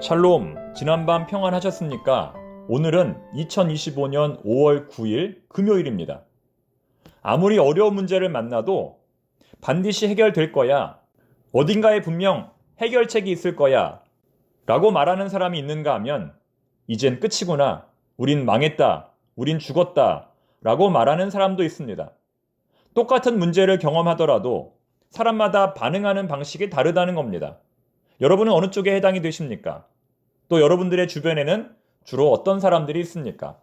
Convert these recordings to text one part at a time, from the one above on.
샬롬, 지난밤 평안하셨습니까? 오늘은 2025년 5월 9일 금요일입니다. 아무리 어려운 문제를 만나도 반드시 해결될 거야, 어딘가에 분명 해결책이 있을 거야 라고 말하는 사람이 있는가 하면 이젠 끝이구나, 우린 망했다, 우린 죽었다 라고 말하는 사람도 있습니다. 똑같은 문제를 경험하더라도 사람마다 반응하는 방식이 다르다는 겁니다. 여러분은 어느 쪽에 해당이 되십니까? 또 여러분들의 주변에는 주로 어떤 사람들이 있습니까?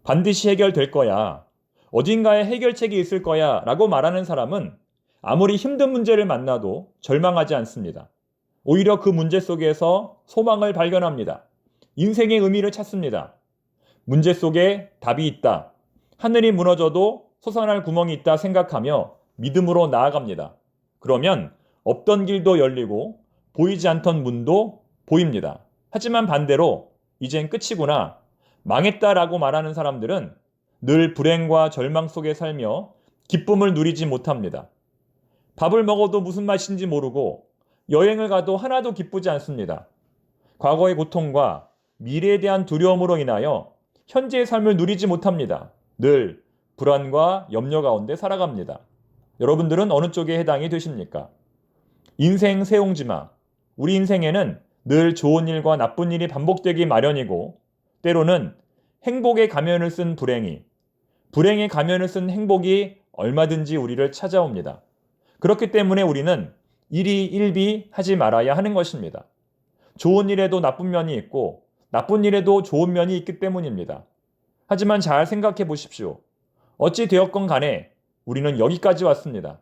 반드시 해결될 거야, 어딘가에 해결책이 있을 거야 라고 말하는 사람은 아무리 힘든 문제를 만나도 절망하지 않습니다. 오히려 그 문제 속에서 소망을 발견합니다. 인생의 의미를 찾습니다. 문제 속에 답이 있다, 하늘이 무너져도 솟아날 구멍이 있다 생각하며 믿음으로 나아갑니다. 그러면 없던 길도 열리고 보이지 않던 문도 보입니다. 하지만 반대로 이젠 끝이구나, 망했다라고 말하는 사람들은 늘 불행과 절망 속에 살며 기쁨을 누리지 못합니다. 밥을 먹어도 무슨 맛인지 모르고 여행을 가도 하나도 기쁘지 않습니다. 과거의 고통과 미래에 대한 두려움으로 인하여 현재의 삶을 누리지 못합니다. 늘 불안과 염려 가운데 살아갑니다. 여러분들은 어느 쪽에 해당이 되십니까? 인생 세옹지마, 우리 인생에는 늘 좋은 일과 나쁜 일이 반복되기 마련이고 때로는 행복의 가면을 쓴 불행이, 불행의 가면을 쓴 행복이 얼마든지 우리를 찾아옵니다. 그렇기 때문에 우리는 일이 일비하지 말아야 하는 것입니다. 좋은 일에도 나쁜 면이 있고 나쁜 일에도 좋은 면이 있기 때문입니다. 하지만 잘 생각해 보십시오. 어찌 되었건 간에 우리는 여기까지 왔습니다.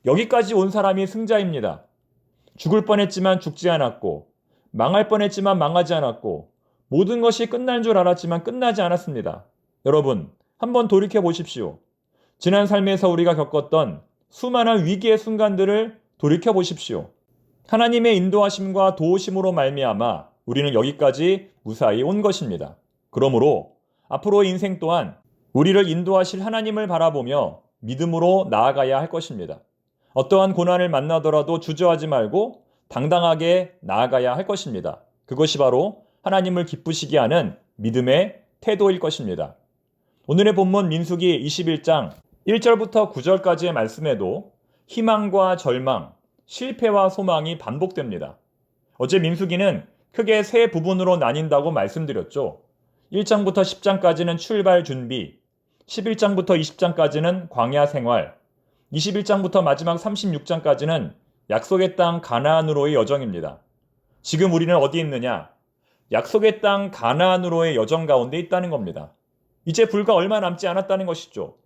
여기까지 온 사람이 승자입니다. 죽을 뻔했지만 죽지 않았고, 망할 뻔했지만 망하지 않았고, 모든 것이 끝날 줄 알았지만 끝나지 않았습니다. 여러분, 한번 돌이켜 보십시오. 지난 삶에서 우리가 겪었던 수많은 위기의 순간들을 돌이켜 보십시오. 하나님의 인도하심과 도우심으로 말미암아 우리는 여기까지 무사히 온 것입니다. 그러므로 앞으로 인생 또한 우리를 인도하실 하나님을 바라보며 믿음으로 나아가야 할 것입니다. 어떠한 고난을 만나더라도 주저하지 말고 당당하게 나아가야 할 것입니다. 그것이 바로 하나님을 기쁘시게 하는 믿음의 태도일 것입니다. 오늘의 본문 민수기 21장 1절부터 9절까지의 말씀에도 희망과 절망, 실패와 소망이 반복됩니다. 어제 민수기는 크게 세 부분으로 나뉜다고 말씀드렸죠. 1장부터 10장까지는 출발 준비, 11장부터 20장까지는 광야 생활, 21장부터 마지막 36장까지는 약속의 땅 가나안으로의 여정입니다. 지금 우리는 어디 있느냐? 약속의 땅 가나안으로의 여정 가운데 있다는 겁니다. 이제 불과 얼마 남지 않았다는 것이죠.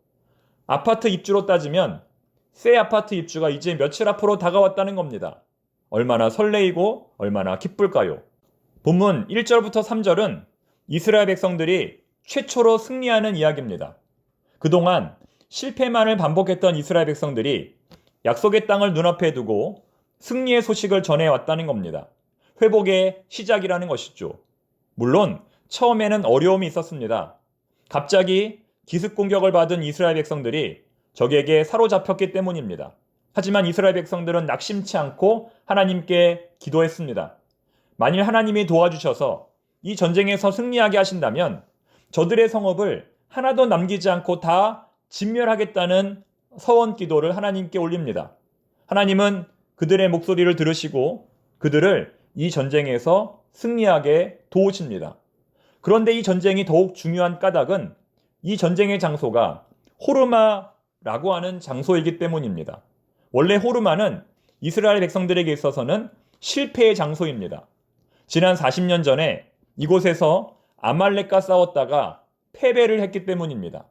아파트 입주로 따지면 새 아파트 입주가 이제 며칠 앞으로 다가왔다는 겁니다. 얼마나 설레이고 얼마나 기쁠까요? 본문 1절부터 3절은 이스라엘 백성들이 최초로 승리하는 이야기입니다. 그동안 실패만을 반복했던 이스라엘 백성들이 약속의 땅을 눈앞에 두고 승리의 소식을 전해왔다는 겁니다. 회복의 시작이라는 것이죠. 물론 처음에는 어려움이 있었습니다. 갑자기 기습 공격을 받은 이스라엘 백성들이 적에게 사로잡혔기 때문입니다. 하지만 이스라엘 백성들은 낙심치 않고 하나님께 기도했습니다. 만일 하나님이 도와주셔서 이 전쟁에서 승리하게 하신다면 저들의 성읍을 하나도 남기지 않고 다 진멸하겠다는 서원 기도를 하나님께 올립니다. 하나님은 그들의 목소리를 들으시고 그들을 이 전쟁에서 승리하게 도우십니다. 그런데 이 전쟁이 더욱 중요한 까닭은 이 전쟁의 장소가 호르마라고 하는 장소이기 때문입니다. 원래 호르마는 이스라엘 백성들에게 있어서는 실패의 장소입니다. 지난 40년 전에 이곳에서 아말렉과 싸웠다가 패배를 했기 때문입니다.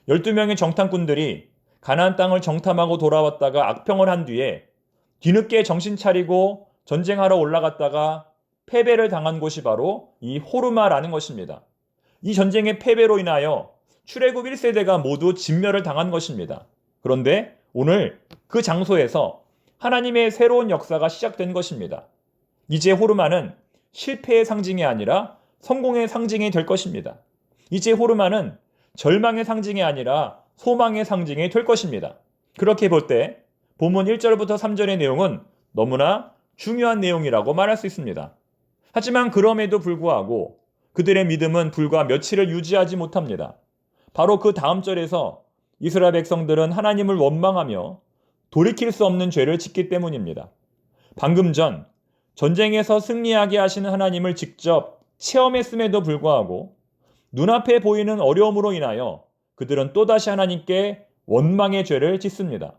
12명의 정탐꾼들이 가나안 땅을 정탐하고 돌아왔다가 악평을 한 뒤에 뒤늦게 정신 차리고 전쟁하러 올라갔다가 패배를 당한 곳이 바로 이 호르마라는 것입니다. 이 전쟁의 패배로 인하여 출애굽 1세대가 모두 진멸을 당한 것입니다. 그런데 오늘 그 장소에서 하나님의 새로운 역사가 시작된 것입니다. 이제 호르마는 실패의 상징이 아니라 성공의 상징이 될 것입니다. 이제 호르마는 절망의 상징이 아니라 소망의 상징이 될 것입니다. 그렇게 볼 때 본문 1절부터 3절의 내용은 너무나 중요한 내용이라고 말할 수 있습니다. 하지만 그럼에도 불구하고 그들의 믿음은 불과 며칠을 유지하지 못합니다. 바로 그 다음 절에서 이스라엘 백성들은 하나님을 원망하며 돌이킬 수 없는 죄를 짓기 때문입니다. 방금 전 전쟁에서 승리하게 하시는 하나님을 직접 체험했음에도 불구하고 눈앞에 보이는 어려움으로 인하여 그들은 또다시 하나님께 원망의 죄를 짓습니다.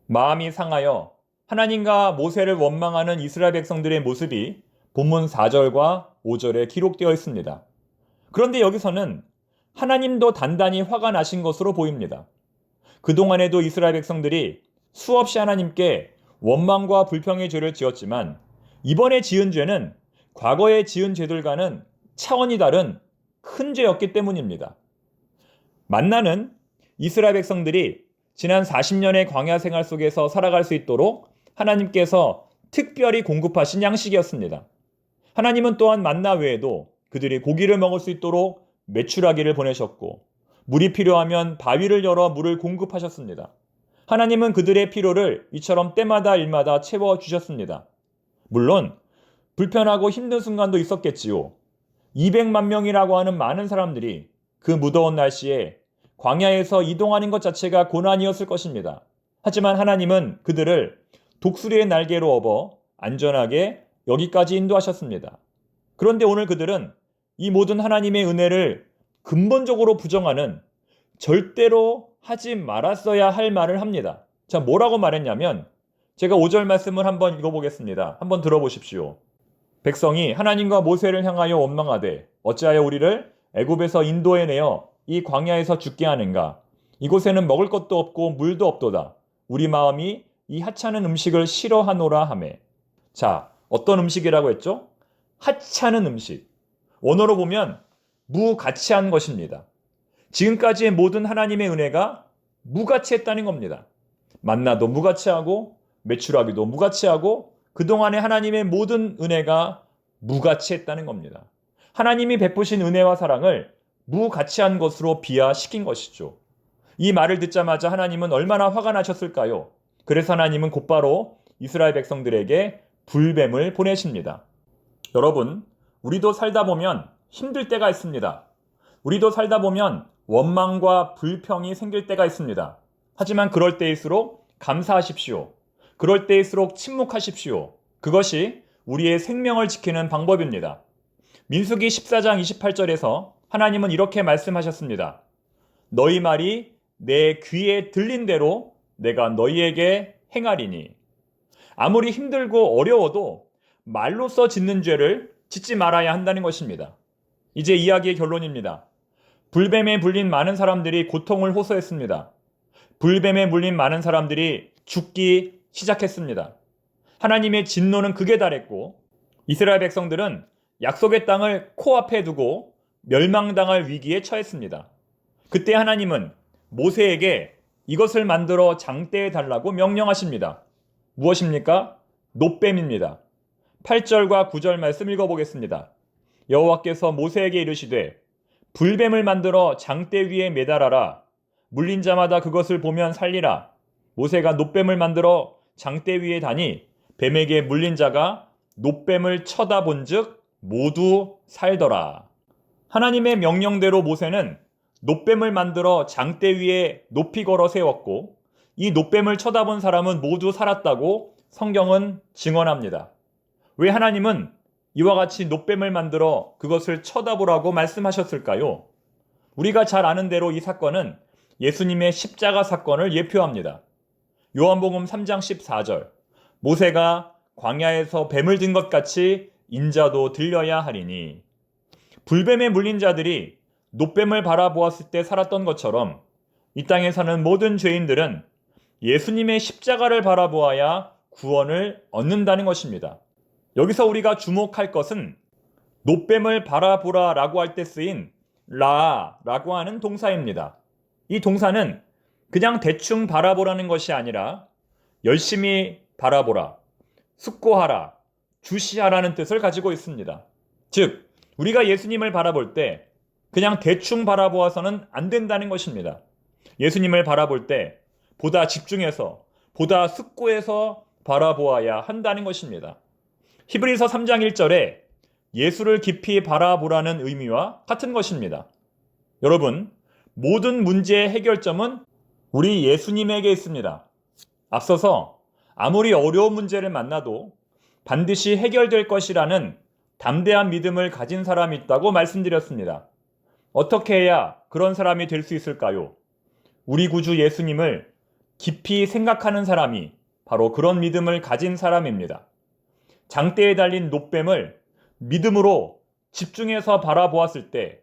마음이 상하여 하나님과 모세를 원망하는 이스라엘 백성들의 모습이 본문 4절과 5절에 기록되어 있습니다. 그런데 여기서는 하나님도 단단히 화가 나신 것으로 보입니다. 그동안에도 이스라엘 백성들이 수없이 하나님께 원망과 불평의 죄를 지었지만 이번에 지은 죄는 과거에 지은 죄들과는 차원이 다른 큰 죄였기 때문입니다. 만나는 이스라엘 백성들이 지난 40년의 광야 생활 속에서 살아갈 수 있도록 하나님께서 특별히 공급하신 양식이었습니다. 하나님은 또한 만나 외에도 그들이 고기를 먹을 수 있도록 메추라기를 보내셨고 물이 필요하면 바위를 열어 물을 공급하셨습니다. 하나님은 그들의 필요를 이처럼 때마다 일마다 채워주셨습니다. 물론 불편하고 힘든 순간도 있었겠지요. 200만 명이라고 하는 많은 사람들이 그 무더운 날씨에 광야에서 이동하는 것 자체가 고난이었을 것입니다. 하지만 하나님은 그들을 독수리의 날개로 업어 안전하게 여기까지 인도하셨습니다. 그런데 오늘 그들은 이 모든 하나님의 은혜를 근본적으로 부정하는 절대로 하지 말았어야 할 말을 합니다. 자, 뭐라고 말했냐면 제가 5절 말씀을 한번 읽어보겠습니다. 한번 들어보십시오. 백성이 하나님과 모세를 향하여 원망하되 어찌하여 우리를 애굽에서 인도해 내어 이 광야에서 죽게 하는가? 이곳에는 먹을 것도 없고 물도 없도다. 우리 마음이 이 하찮은 음식을 싫어하노라 하매. 자, 어떤 음식이라고 했죠? 하찮은 음식. 원어로 보면 무가치한 것입니다. 지금까지의 모든 하나님의 은혜가 무가치했다는 겁니다. 만나도 무가치하고 메추라기도 무가치하고 그동안의 하나님의 모든 은혜가 무가치했다는 겁니다. 하나님이 베푸신 은혜와 사랑을 무가치한 것으로 비하시킨 것이죠. 이 말을 듣자마자 하나님은 얼마나 화가 나셨을까요? 그래서 하나님은 곧바로 이스라엘 백성들에게 불뱀을 보내십니다. 여러분, 우리도 살다 보면 힘들 때가 있습니다. 우리도 살다 보면 원망과 불평이 생길 때가 있습니다. 하지만 그럴 때일수록 감사하십시오. 그럴 때일수록 침묵하십시오. 그것이 우리의 생명을 지키는 방법입니다. 민수기 14장 28절에서 하나님은 이렇게 말씀하셨습니다. 너희 말이 내 귀에 들린 대로 내가 너희에게 행하리니. 아무리 힘들고 어려워도 말로써 짓는 죄를 짓지 말아야 한다는 것입니다. 이제 이야기의 결론입니다. 불뱀에 물린 많은 사람들이 고통을 호소했습니다. 불뱀에 물린 많은 사람들이 죽기 시작했습니다. 하나님의 진노는 극에 달했고 이스라엘 백성들은 약속의 땅을 코앞에 두고 멸망당할 위기에 처했습니다. 그때 하나님은 모세에게 이것을 만들어 장대해 달라고 명령하십니다. 무엇입니까? 놋뱀입니다. 8절과 9절 말씀 읽어보겠습니다. 여호와께서 모세에게 이르시되 불뱀을 만들어 장대 위에 매달아라. 물린 자마다 그것을 보면 살리라. 모세가 놋뱀을 만들어 장대 위에 다니 뱀에게 물린 자가 놋뱀을 쳐다본 즉 모두 살더라. 하나님의 명령대로 모세는 놋뱀을 만들어 장대 위에 높이 걸어 세웠고 이 놋뱀을 쳐다본 사람은 모두 살았다고 성경은 증언합니다. 왜 하나님은 이와 같이 놋뱀을 만들어 그것을 쳐다보라고 말씀하셨을까요? 우리가 잘 아는 대로 이 사건은 예수님의 십자가 사건을 예표합니다. 요한복음 3장 14절 모세가 광야에서 뱀을 든 것 같이 인자도 들려야 하리니. 불뱀에 물린 자들이 놋뱀을 바라보았을 때 살았던 것처럼 이 땅에 사는 모든 죄인들은 예수님의 십자가를 바라보아야 구원을 얻는다는 것입니다. 여기서 우리가 주목할 것은 놋뱀을 바라보라 라고 할 때 쓰인 라라고 하는 동사입니다. 이 동사는 그냥 대충 바라보라는 것이 아니라 열심히 바라보라, 숙고하라, 주시하라는 뜻을 가지고 있습니다. 즉, 우리가 예수님을 바라볼 때 그냥 대충 바라보아서는 안 된다는 것입니다. 예수님을 바라볼 때 보다 집중해서, 보다 숙고해서 바라보아야 한다는 것입니다. 히브리서 3장 1절에 예수를 깊이 바라보라는 의미와 같은 것입니다. 여러분, 모든 문제의 해결점은 우리 예수님에게 있습니다. 앞서서 아무리 어려운 문제를 만나도 반드시 해결될 것이라는 담대한 믿음을 가진 사람이 있다고 말씀드렸습니다. 어떻게 해야 그런 사람이 될 수 있을까요? 우리 구주 예수님을 깊이 생각하는 사람이 바로 그런 믿음을 가진 사람입니다. 장대에 달린 놋뱀을 믿음으로 집중해서 바라보았을 때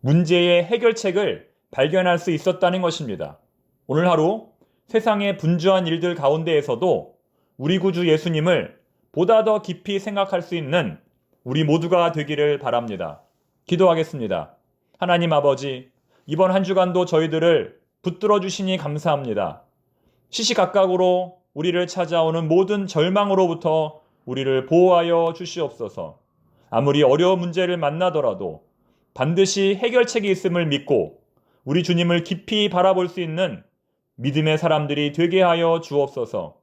문제의 해결책을 발견할 수 있었다는 것입니다. 오늘 하루 세상의 분주한 일들 가운데에서도 우리 구주 예수님을 보다 더 깊이 생각할 수 있는 우리 모두가 되기를 바랍니다. 기도하겠습니다. 하나님 아버지, 이번 한 주간도 저희들을 붙들어 주시니 감사합니다. 시시각각으로 우리를 찾아오는 모든 절망으로부터 우리를 보호하여 주시옵소서. 아무리 어려운 문제를 만나더라도 반드시 해결책이 있음을 믿고 우리 주님을 깊이 바라볼 수 있는 믿음의 사람들이 되게 하여 주옵소서.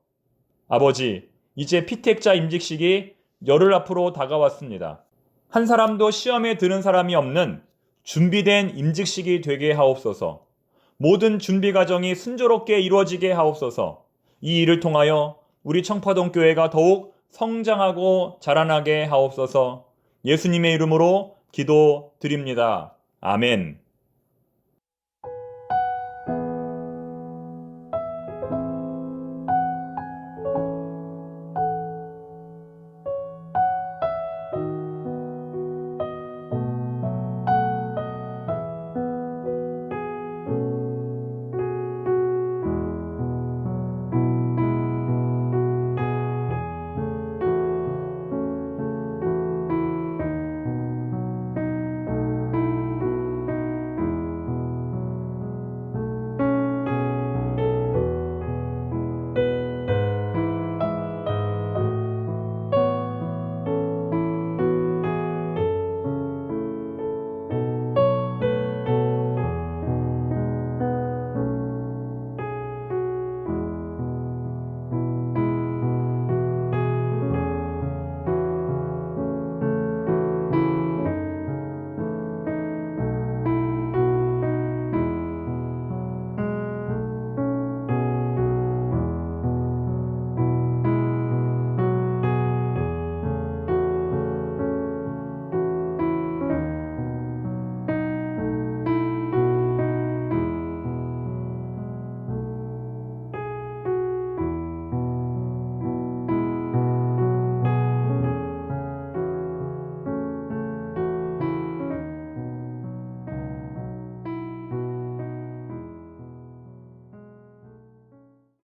아버지, 이제 피택자 임직식이 열흘 앞으로 다가왔습니다. 한 사람도 시험에 드는 사람이 없는 준비된 임직식이 되게 하옵소서. 모든 준비 과정이 순조롭게 이루어지게 하옵소서. 이 일을 통하여 우리 청파동 교회가 더욱 성장하고 자라나게 하옵소서. 예수님의 이름으로 기도드립니다. 아멘.